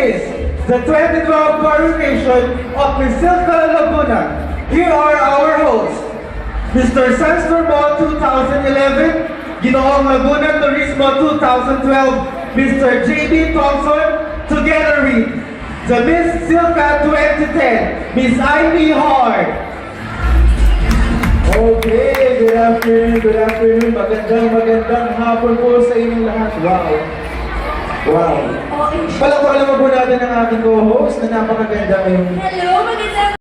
is the 2012 coronation of Miss Silka Laguna. Here are our hosts, Mr. Sanstor Mo 2011, Ginoong Laguna Turismo 2012, Mr. J.B. Thompson, together with the Miss Silka 2010, Miss Ivy Hart. Okay, good afternoon. Magandang hapon po sa inyong lahat. Wow. Palakpakan naman po natin ang ating co-host na napakaganda ngayon. Hello, magandang